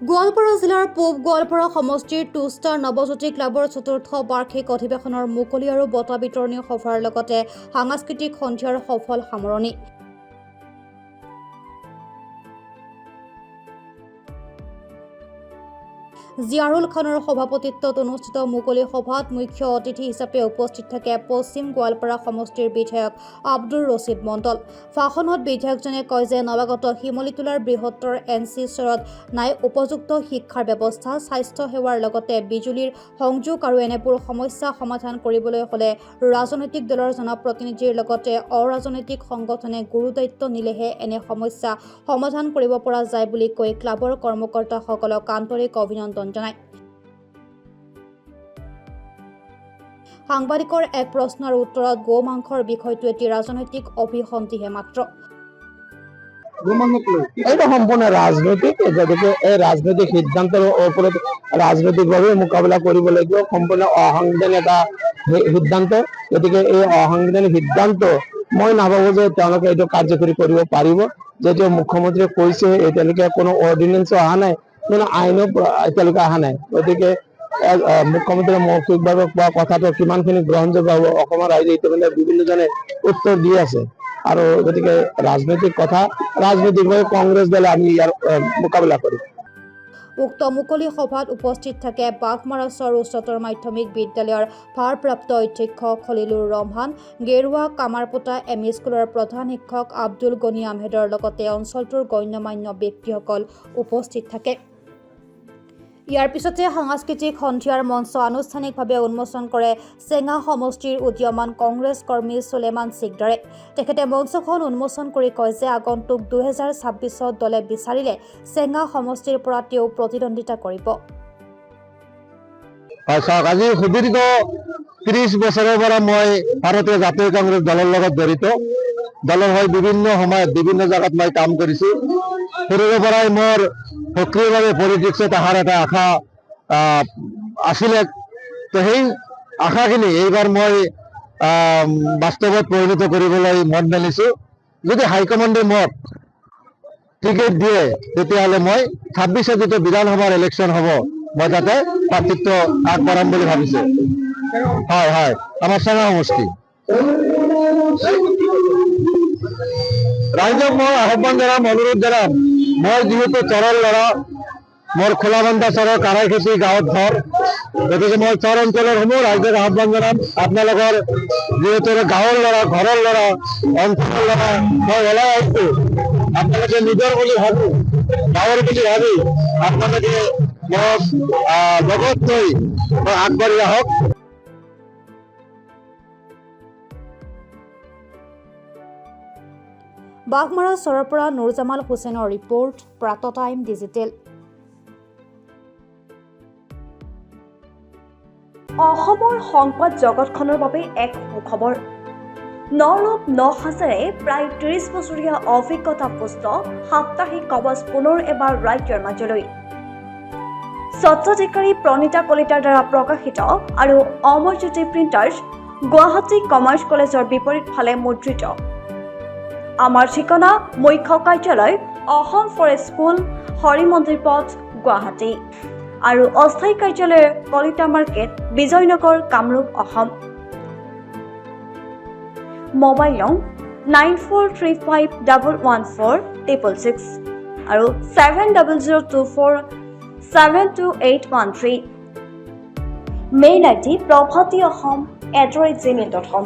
গোৱালপাৰা জিলাৰ পূব গোৱালপাৰা সমষ্টিৰ টুষ্টাৰ নৱজ্যোতি ক্লাবৰ চতুৰ্থ বাৰ্ষিক অধিৱেশনৰ মুকলি আৰু বঁটা বিতৰণী সভাৰ লগতে সাংস্কৃতিক সন্ধিয়াৰ সফল সামৰণি। জিয়াৰুল খানৰ সভাপতিত্বত অনুষ্ঠিত মুকলি সভাত মুখ্য অতিথি হিচাপে উপস্থিত থাকে পশ্চিম গোৱালপাৰা সমষ্টিৰ বিধায়ক আব্দুৰ ৰছিদ মণ্ডল। ভাষণত বিধায়কজনে কয় যে নৱাগত শিমলীটোলাৰ বৃহত্তৰ এনচি চৰত নাই উপযুক্ত শিক্ষাৰ ব্যৱস্থা, স্বাস্থ্য সেৱাৰ লগতে বিজুলীৰ সংযোগ আৰু এনেবোৰ সমস্যা সমাধান কৰিবলৈ হ'লে ৰাজনৈতিক দলৰ জনপ্ৰতিনিধিৰ লগতে অৰাজনৈতিক সংগঠনে গুৰুদায়িত্ব নিলেহে এনে সমস্যা সমাধান কৰিব পৰা যায় বুলি কৈ ক্লাবৰ কৰ্মকৰ্তাসকলক আন্তৰিক অভিনন্দন জনায়। সাংবাদিকৰ এক প্ৰশ্নৰ উত্তৰত গো মাংসৰ বিষয়টো এটি ৰাজনৈতিক অভিসন্ধিহে মাত্ৰ। এটা সম্পূৰ্ণ ৰাজনৈতিক, গতিকে এই ৰাজনৈতিক সিদ্ধান্তৰ ওপৰত ৰাজনৈতিকভাৱে মোকাবিলা কৰিব লাগিব। সম্পূৰ্ণ অসাংবিধানিক এটা সিদ্ধান্ত, গতিকে এই অসাংবিধানিক সিদ্ধান্ত মই নাভাবো যে তেওঁলোকে এইটো কাৰ্যকৰী কৰিব পাৰিব। যেহেতু মুখ্যমন্ত্ৰীয়ে কৈছে এতিয়ালৈকে কোনো অৰ্ডিনেন্সো অহা নাই, কোনো আইনো এতিয়ালৈকে অহা নাই, গতিকে মুখ্যমন্ত্ৰীয়ে মৌখিকভাৱে কোৱা কথাটো কিমানখিনি গ্ৰহণযোগ্য হ'ব অসমৰ ৰাইজে ইতিমধ্যে বিভিন্নজনে উত্তৰ দি আছে। আৰু গতিকে ৰাজনৈতিক কথা ৰাজনৈতিকভাৱে কংগ্ৰেছ দলে আমি ইয়াৰ মোকাবিলা কৰিম। উক্ত মুকলি সভাত উপস্থিত থাকে বাঘমাৰা চৰ উচ্চতৰ মাধ্যমিক বিদ্যালয়ৰ ভাৰপ্ৰাপ্ত অধ্যক্ষ খলিলুৰ ৰহমান, গেৰুৱা কামাৰপোতা এমই স্কুলৰ প্ৰধান শিক্ষক আব্দুল গনি আহমেদৰ লগতে অঞ্চলটোৰ গণ্যমান্য ব্যক্তিসকল উপস্থিত থাকে। ইয়াৰ পিছতে সাংস্কৃতিক সন্ধিয়াৰ মঞ্চ আনুষ্ঠানিকভাৱে উন্মোচন কৰে চেঙা সমষ্টিৰ উদীয়মান কংগ্ৰেছ কৰ্মী সুলেমান সিকদাৰে। তেখেতে মঞ্চখন উন্মোচন কৰি কয় যে আগন্তুক 2026 দলে বিচাৰিলে চেঙা সমষ্টিৰ পৰা তেওঁ প্ৰতিদ্বন্দ্বিতা কৰিব। আজি সুদীৰ্ঘ 30 বছৰৰ পৰা মই ভাৰতীয় জাতীয় কংগ্ৰেছ দলৰ লগত জড়িত। দলৰ হৈ বিভিন্ন সময়ত বিভিন্ন জাগাত মই কাম কৰিছো। সৰুৰে পৰাই মোৰ সক্ৰিয়ভাৱে পলিটিক্সত অহাৰ এটা আশা আছিলে। তো সেই আশাখিনি এইবাৰ মই বাস্তৱত পৰিণত কৰিবলৈ মন মেলিছো। যদি হাইকমাণ্ডে মোক টিকেট দিয়ে তেতিয়াহ'লে মই 26 যিটো বিধানসভাৰ ইলেকশ্যন হ'ব মই তাতে প্ৰাৰ্থিত্ব আগবঢ়াম বুলি ভাবিছো। হয় হয়, আমাৰ চেঙা সমষ্টি। ৰাইজক মই আহ্বান জনাম, অনুৰোধ জনাম, মই যিহেতু চৰৰ ল'ৰা, মোৰ খোলাবান্ধা চৰৰ কাৰাইখেতি গাঁৱত ঘৰ, গতিকে মই চৰ অঞ্চলৰ সমূহ ৰাইজক আহ্বান জনাম, আপোনালোকৰ যিহেতু গাঁৱৰ ল'ৰা, ঘৰৰ ল'ৰা, অঞ্চলৰ ল'ৰা, মই ওলাই আহিছো, আপোনালোকে নিজৰ বুলি ভাবি, গাঁৱৰ বুলি ভাবি আপোনালোকে মোক লগত লৈ আগবাঢ়ি আহক। বাঘমাৰা চৰৰ পৰা নুৰজামাল হুছেইনৰ ৰিপৰ্ট, প্ৰাত টাইম ডিজিটেল। অসমৰ সংবাদ জগতখনৰ বাবে এক সুখবৰ। নৰূপ নহাজেৰে প্ৰায় 30 বছৰীয়া অভিজ্ঞতা পুষ্ট সাপ্তাহিক কবচ পুনৰ এবাৰ ৰাজ্যৰ মাজলৈ। স্বত্বাধিকাৰী প্ৰণীতা কলিতাৰ দ্বাৰা প্ৰকাশিত আৰু অমৰজ্যোতি প্ৰিণ্টাৰ্ছ, গুৱাহাটী কমাৰ্চ কলেজৰ বিপৰীত ফালে মুদ্ৰিত। আমাৰ ঠিকনা মুখ্য কাৰ্যালয় অসম ফৰেষ্ট স্কুল, হৰিমন্দিৰ পথ, গুৱাহাটী আৰু অস্থায়ী কাৰ্যালয় কলিতা মাৰ্কেট, বিজয়নগৰ, কামৰূপ, অসম। মোবাইল নং 9435114666 আৰু 7024722813। Mail ID prabhatiahom@gmail.com।